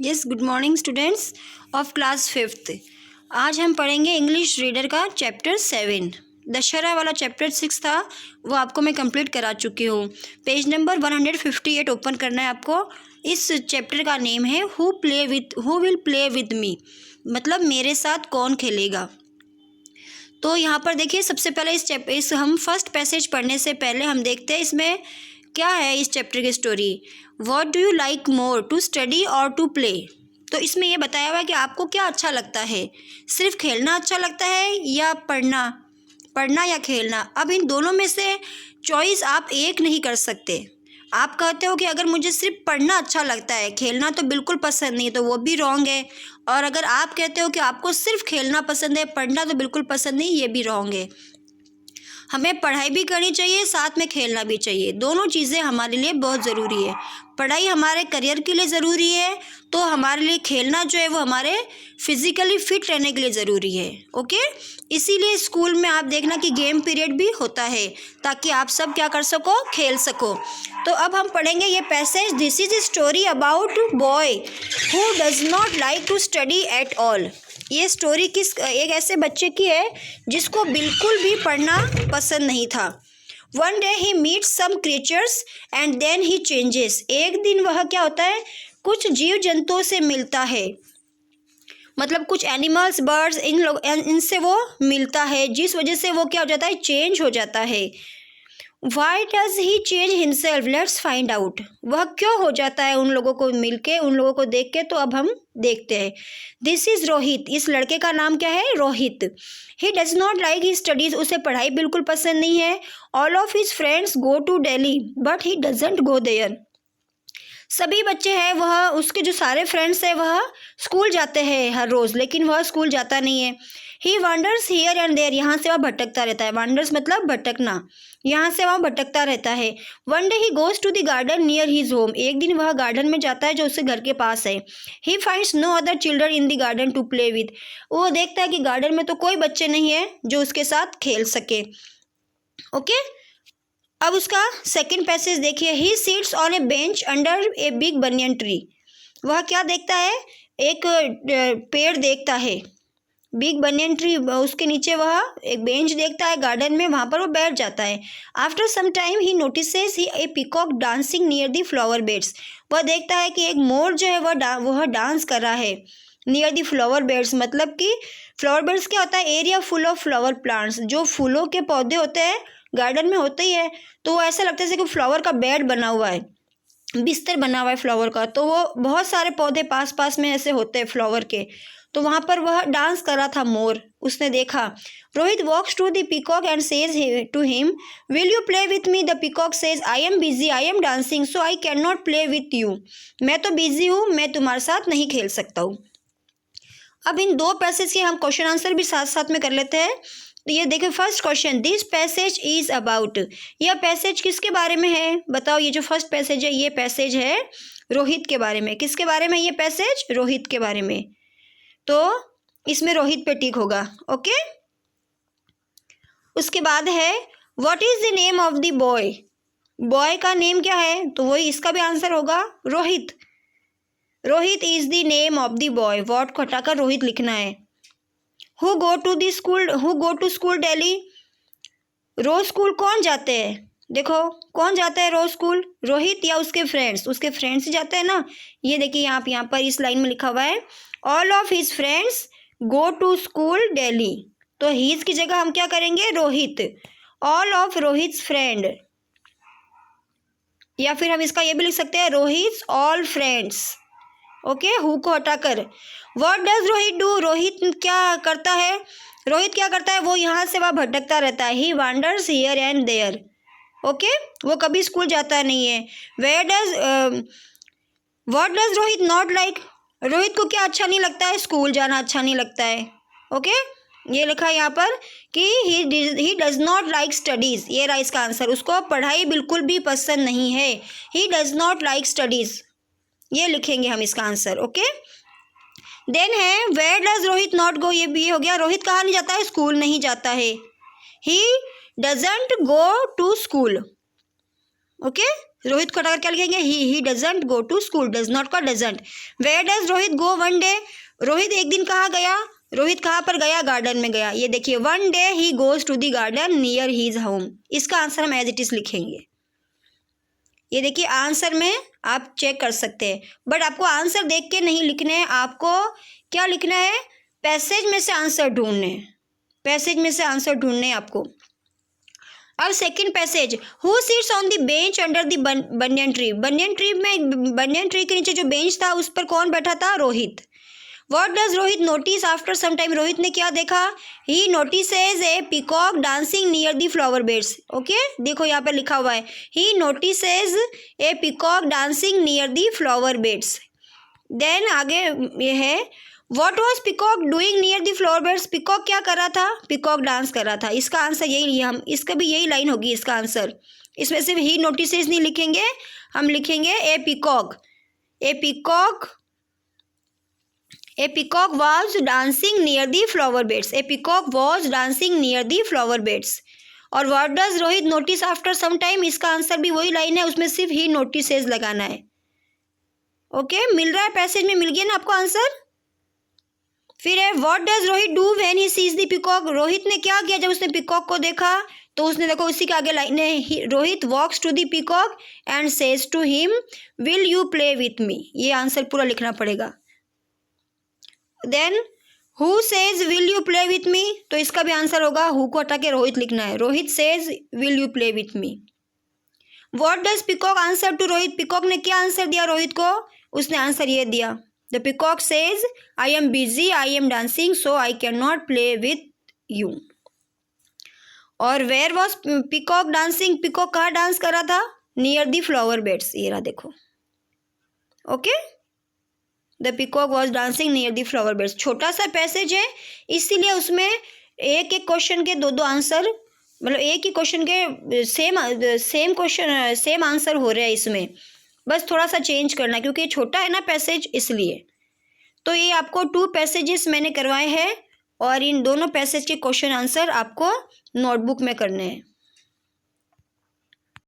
Yes, good morning students of class 5th। आज हम पढ़ेंगे इंग्लिश रीडर का चैप्टर 7। दशहरा वाला चैप्टर 6 था, वो आपको मैं कंप्लीट करा चुकी हूँ। पेज नंबर 158 ओपन करना है आपको। इस चैप्टर का नेम है who will play with me, मतलब मेरे साथ कौन खेलेगा। तो यहाँ पर देखिए, सबसे पहले इस हम फर्स्ट पैसेज पढ़ने से पहले हम देखते हैं इसमें क्या है इस चैप्टर की story. What do you like more, to study और टू प्ले। तो इसमें यह बताया हुआ है कि आपको क्या अच्छा लगता है, सिर्फ खेलना अच्छा लगता है या पढ़ना या खेलना। अब इन दोनों में से चॉइस आप एक नहीं कर सकते। आप कहते हो कि अगर मुझे सिर्फ पढ़ना अच्छा लगता है, खेलना तो बिल्कुल पसंद नहीं, तो वो भी रॉन्ग है। और अगर आप कहते हो कि आपको सिर्फ खेलना पसंद है, पढ़ना तो बिल्कुल पसंद नहीं, ये भी रॉन्ग है। हमें पढ़ाई भी करनी चाहिए, साथ में खेलना भी चाहिए। दोनों चीज़ें हमारे लिए बहुत ज़रूरी है। पढ़ाई हमारे करियर के लिए ज़रूरी है, तो हमारे लिए खेलना जो है वो हमारे फिज़िकली फिट रहने के लिए ज़रूरी है। ओके, इसीलिए स्कूल में आप देखना कि गेम पीरियड भी होता है, ताकि आप सब क्या कर सको, खेल सको। तो अब हम पढ़ेंगे ये passage. This is a story about boy who does not like to study at all. ये स्टोरी एक ऐसे बच्चे की है जिसको बिल्कुल भी पढ़ना पसंद नहीं था। One day he meets some creatures and then he changes. एक दिन वह क्या होता है, कुछ जीव जंतुओं से मिलता है, मतलब कुछ एनिमल्स, बर्ड्स, इनसे वो मिलता है, जिस वजह से वो क्या हो जाता है, चेंज हो जाता है। Why does he change himself? Let's find out. वह क्यों हो जाता है उन लोगों को मिलके, उन लोगों को देख के। तो अब हम देखते हैं। This is Rohit. इस लड़के का नाम क्या है, Rohit. He does not like his studies. उसे पढ़ाई बिल्कुल पसंद नहीं है। All of his friends go to Delhi, but he doesn't go there. सभी बच्चे हैं, वह उसके जो सारे फ्रेंड्स हैं वह स्कूल जाते हैं हर रोज़, लेकिन वह स्कूल जाता नहीं है। He wanders here and there. यहाँ से वह भटकता रहता है। वांडर्स मतलब भटकना, यहाँ से वह भटकता रहता है। One day he goes to the garden near his home. एक दिन वह गार्डन में जाता है जो उसके घर के पास है। He finds no other children in the garden to play with. वो देखता है कि गार्डन में तो कोई बच्चे नहीं है जो उसके साथ खेल सके। ओके, अब उसका सेकंड पैसेज देखिए। He sits on A bench under a big banyan tree. वह क्या देखता है, एक पेड़ देखता है, बिग बनियन ट्री, उसके नीचे वह एक बेंच देखता है गार्डन में, वहाँ पर वो बैठ जाता है। After some time he notices a peacock dancing near the flower beds. वह देखता है कि एक मोर जो है वह डांस कर रहा है नियर द फ्लावर बेड्स। मतलब कि फ्लावर बेड्स क्या होता है, area full of flower plants. जो फूलों के पौधे होते हैं गार्डन में होते ही है, तो वो ऐसा लगता है जैसे कि फ्लावर का बेड बना हुआ है, बिस्तर बना हुआ है फ्लावर का। तो वो बहुत सारे पौधे पास पास में ऐसे होते हैं फ्लावर के, तो वहाँ पर वह डांस कर रहा था मोर, उसने देखा। Rohit walks to the peacock and says to him, will you play with me. The peacock says, I am busy, I am dancing, so I can not play with you. मैं तो बिजी हूँ, मैं तुम्हारे साथ नहीं खेल सकता हूँ। अब इन दो पैसेज के हम क्वेश्चन आंसर भी साथ साथ में कर लेते हैं। तो ये देखिए, first question, this passage is about. यह पैसेज किसके बारे में है, बताओ। ये जो फर्स्ट पैसेज है, ये पैसेज है रोहित के बारे में। किसके बारे में ये पैसेज, रोहित के बारे में। तो इसमें रोहित पे टिक होगा। ओके, उसके बाद है what is the name of the boy. Boy का नेम क्या है, तो वही इसका भी आंसर होगा Rohit. Rohit is the name of the boy. What को हटाकर रोहित लिखना है। Who go to school daily. रोज स्कूल कौन जाते हैं, देखो कौन जाता है रोज स्कूल, रोहित या उसके फ्रेंड्स। उसके फ्रेंड्स ही जाते हैं ना। ये देखिए यहाँ पर इस लाइन में लिखा हुआ है, all of his friends go to school daily. तो हीज की जगह हम क्या करेंगे, Rohit. All of Rohit friend, या फिर हम इसका ये भी लिख सकते हैं, Rohit all friends. Okay, who को हटाकर। What does Rohit do. Rohit क्या करता है, रोहित क्या करता है, वो यहाँ से वहाँ भटकता रहता है। He wanders here and there. Okay, वो कभी स्कूल जाता नहीं है। What does Rohit not like. Rohit को क्या अच्छा नहीं लगता है, स्कूल जाना अच्छा नहीं लगता है। ओके, ये लिखा है यहाँ पर कि ही डज नॉट लाइक स्टडीज़। ये रहा इसका आंसर, उसको पढ़ाई बिल्कुल भी पसंद नहीं है। He does not like studies, ये लिखेंगे हम इसका आंसर। ओके, देन है where does Rohit not go. ये भी हो गया, रोहित कहाँ नहीं जाता है, स्कूल नहीं जाता है। He doesn't go to school. Okay, Rohit को हटाकर क्या लिखेंगे? He doesn't go to school, does not का doesn't. Where does Rohit go one day? Rohit एक दिन कहाँ गया? रोहित कहाँ पर गया? गार्डन में गया। ये देखिए, one day he goes to the garden near his home. इसका आंसर हम एज इट इज लिखेंगे। ये देखिए, आंसर में आप चेक कर सकते हैं, बट आपको आंसर देख के नहीं लिखने हैं, आपको क्या लिखना है? पैसेज में से आंसर ढूंढने हैं, पैसेज में से आंसर ढूंढने हैं आपको। अब second passage, who sits on the bench under the banyan tree? Banyan tree में, बनियन ट्री के नीचे जो बेंच था उस पर कौन बैठा था? Rohit. What does Rohit notice after some time? Rohit ने क्या देखा? He notices a peacock dancing near the flower beds. Okay, देखो यहाँ पे लिखा हुआ है, he notices a peacock dancing near the flower beds. Then आगे ये है, what was peacock doing near the flower beds? Peacock क्या कर रहा था? पिकॉक डांस कर रहा था। इसका आंसर यही, हम इसका भी यही लाइन होगी इसका आंसर। इसमें सिर्फ ही नोटिसेज नहीं लिखेंगे, हम लिखेंगे ए peacock. A peacock was dancing near the flower beds. A peacock was dancing near the flower beds. और what does Rohit notice after some time? इसका आंसर भी वही लाइन है, उसमें सिर्फ ही notices लगाना है। ओके, मिल रहा है पैसेज में, मिल गया ना आपको आंसर। फिर है, what does Rohit do when he sees the peacock? Rohit ने क्या किया जब उसने पिकॉक को देखा? तो उसने, देखो उसी के आगे लाइन है, Rohit walks to the peacock and says to him, will you play with me? ये आंसर पूरा लिखना पड़ेगा। Then who says will you play with me? तो इसका भी आंसर होगा, हु को हटा के रोहित लिखना है। Rohit says will you play with me. What does peacock answer to Rohit? Peacock ने क्या आंसर दिया रोहित को? उसने आंसर ये दिया, the peacock says I am busy, I am dancing, so I can not play with you. और where was peacock dancing? Peacock कहाँ dance कर रहा था? Near the flower beds. ये रहा देखो। Okay, the peacock was dancing near the flower beds. छोटा सा पैसेज है, इसीलिए उसमें एक एक क्वेश्चन के दो आंसर, मतलब एक ही क्वेश्चन के सेम क्वेश्चन सेम आंसर हो रहा है इसमें, बस थोड़ा सा चेंज करना है क्योंकि छोटा है ना पैसेज, इसलिए। तो ये आपको 2 पैसेजेस मैंने करवाए हैं और इन दोनों पैसेज के क्वेश्चन आंसर आपको नोटबुक में करने हैं।